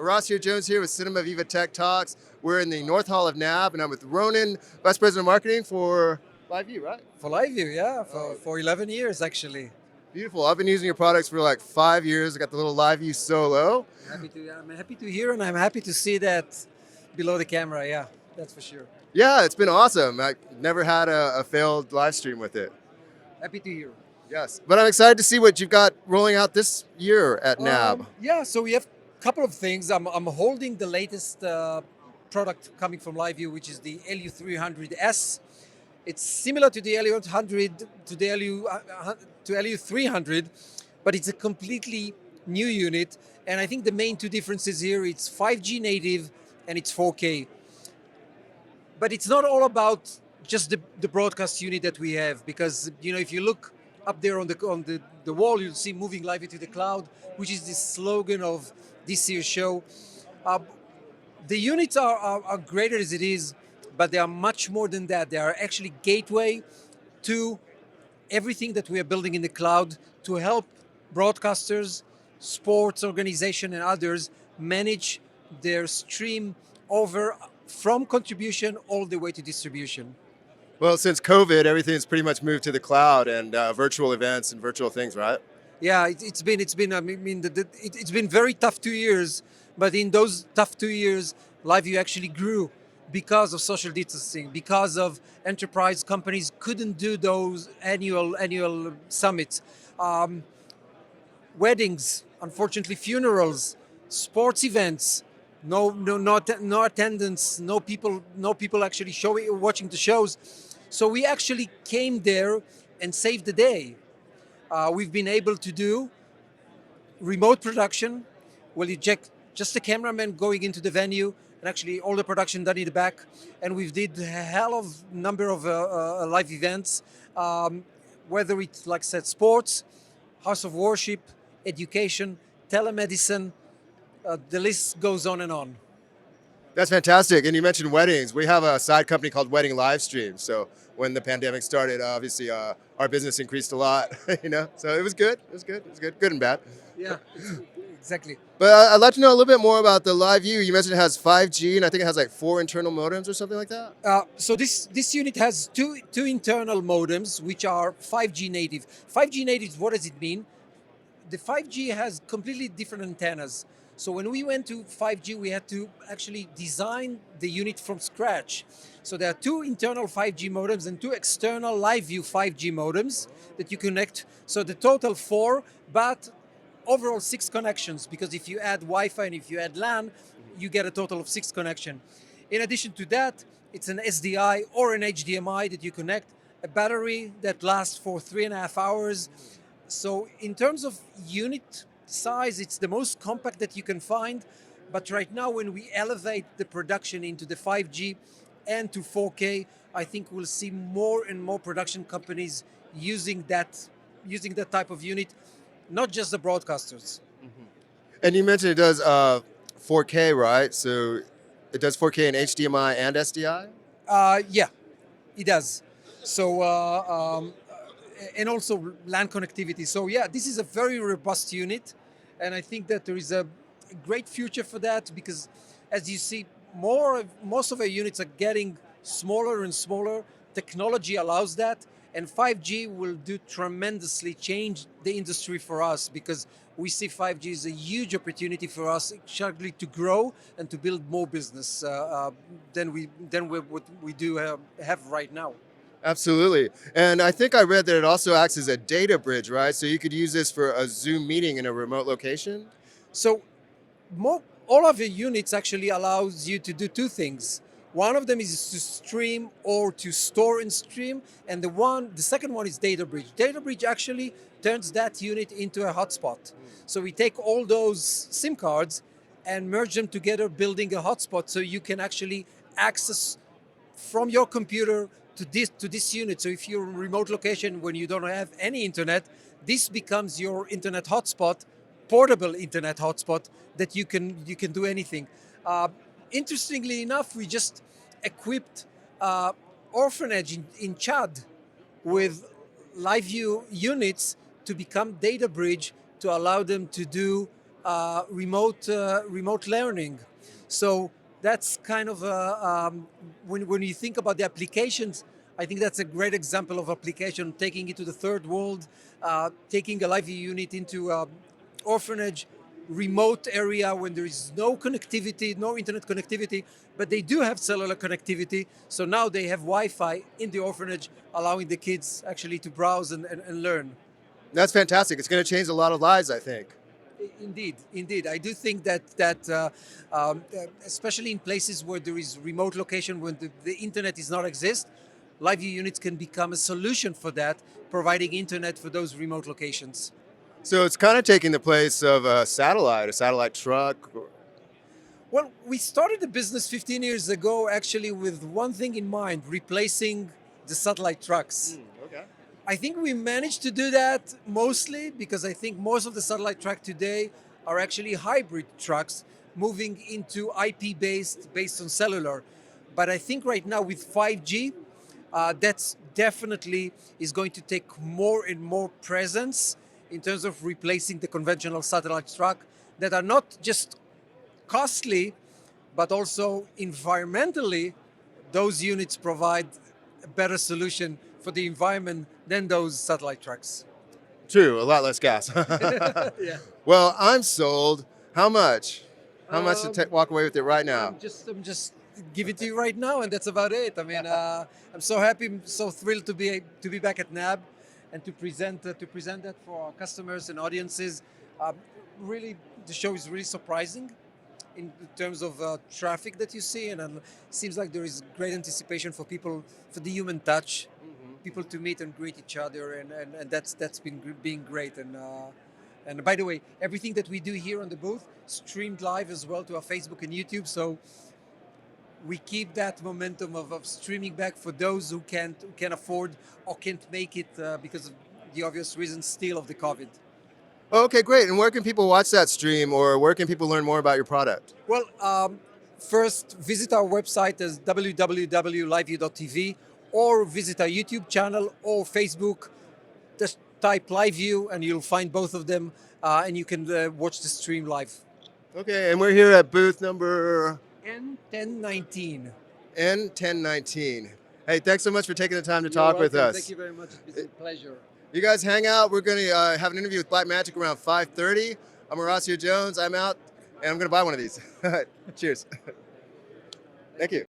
Horacio Jones here with CinemaViva Tech Talks. We're in the North Hall of NAB, and I'm with Ronen, Vice President of Marketing for Live U, right? For Live U, yeah, for 11 years actually. Beautiful. I've been using your products for like 5 years. I got the little Live U Solo. I'm happy to hear and I'm happy to see that below the camera, yeah, that's for sure. Yeah, it's been awesome. I never had a failed live stream with it. Happy to hear. Yes, but I'm excited to see what you've got rolling out this year at NAB. Yeah, so we have a couple of things. I'm holding the latest product coming from Live U, which is the LU300S. It's similar to the LU100, to LU300, but it's a completely new unit. And I think the main two differences here, it's 5G native and it's 4K. But it's not all about just the broadcast unit that we have, because if you look up there on the wall, you'll see moving live into the cloud, which is the slogan of this year's show. The units are greater as it is, but they are much more than that. They are actually gateway to everything that we are building in the cloud to help broadcasters, sports organization, and others manage their stream over from contribution all the way to distribution. Well, since COVID, everything's pretty much moved to the cloud and virtual events and virtual things, right? Yeah, it's been. I mean, it's been very tough 2 years, but in those tough 2 years, Live U actually grew because of social distancing, because of enterprise companies couldn't do those annual summits, weddings, unfortunately funerals, sports events. No attendance, no people actually watching the shows. So we actually came there and saved the day. We've been able to do remote production, where you check just the cameraman going into the venue, and actually all the production done in the back. And we've did a hell of number of live events, whether it's, like I said, sports, house of worship, education, telemedicine. The list goes on and on. That's fantastic. And you mentioned weddings. We have a side company called Wedding Live Stream. So when the pandemic started, obviously our business increased a lot, So it was good. It was good. Good and bad. Yeah, exactly. But I'd like to know a little bit more about the Live U. You mentioned it has 5G, and I think it has like 4 internal modems or something like that. So this unit has two internal modems, which are 5G native. 5G native, what does it mean? The 5G has completely different antennas. So when we went to 5G, we had to actually design the unit from scratch. So there are 2 internal 5G modems and 2 external Live View 5G modems that you connect. So the total 4, but overall 6 connections, because if you add Wi-Fi and if you add LAN, you get a total of 6 connections. In addition to that, it's an SDI or an HDMI that you connect, a battery that lasts for 3.5 hours. So in terms of unit size, it's the most compact that you can find. But right now, when we elevate the production into the 5G and to 4K, I think we'll see more and more production companies using that type of unit, not just the broadcasters. Mm-hmm. And you mentioned it does 4K, right? So it does 4K in HDMI and SDI? Yeah, it does. So and also LAN connectivity. So yeah, this is a very robust unit, and I think that there is a great future for that, because as you see, most of our units are getting smaller and smaller. Technology allows that, and 5G will do tremendously change the industry for us, because we see 5G as a huge opportunity for us actually to grow and to build more business than what we do have right now. Absolutely. And I think I read that it also acts as a data bridge, right? So you could use this for a Zoom meeting in a remote location? So all of the units actually allows you to do 2 things. One of them is to stream or to store and stream, and the second one is data bridge. Data bridge actually turns that unit into a hotspot. So we take all those SIM cards and merge them together, building a hotspot, so you can actually access from your computer to this unit. So if you're in a remote location when you don't have any internet, this becomes your internet hotspot, portable internet hotspot that you can do anything. Interestingly enough, we just equipped orphanage in Chad with Live U units to become data bridge to allow them to do remote learning. So that's kind of when you think about the applications, I think that's a great example of application, taking it to the third world, taking a live unit into orphanage, remote area when there is no connectivity, no internet connectivity, but they do have cellular connectivity. So now they have Wi-Fi in the orphanage, allowing the kids actually to browse and learn. That's fantastic. It's going to change a lot of lives, I think. Indeed. I do think that especially in places where there is remote location, when the internet does not exist, live view units can become a solution for that, providing internet for those remote locations. So it's kind of taking the place of a satellite truck. Well, we started the business 15 years ago actually with one thing in mind, replacing the satellite trucks. Okay. I think we managed to do that mostly because I think most of the satellite truck today are actually hybrid trucks moving into IP based on cellular. But I think right now with 5G, that's definitely is going to take more and more presence in terms of replacing the conventional satellite truck that are not just costly, but also environmentally, those units provide a better solution for the environment than those satellite trucks. True, a lot less gas. Yeah. Well, I'm sold. How much? How much to Um, walk away with it right now? I'm just give it to you right now, and that's about it. I mean, I'm so happy, I'm so thrilled to be back at NAB, and to present that for our customers and audiences. Really, the show is really surprising in terms of traffic that you see, and it seems like there is great anticipation for people for the human touch, people to meet and greet each other, and that's been being great. And by the way, everything that we do here on the booth streamed live as well to our Facebook and YouTube. So we keep that momentum of streaming back for those who can afford or can't make it because of the obvious reasons still of the COVID. Okay, great. And where can people watch that stream, or where can people learn more about your product? Well, first visit our website as www.liveview.tv, or visit our YouTube channel or Facebook. Just type Live View and you'll find both of them, and you can watch the stream live. Okay, and we're here at booth number N1019. N1019. Hey, thanks so much for taking the time to talk with us. Thank you very much. It's been a pleasure. You guys hang out. We're going to have an interview with Black Magic around 5:30. I'm Horacio Jones. I'm out, and I'm going to buy one of these. Cheers. Thank you.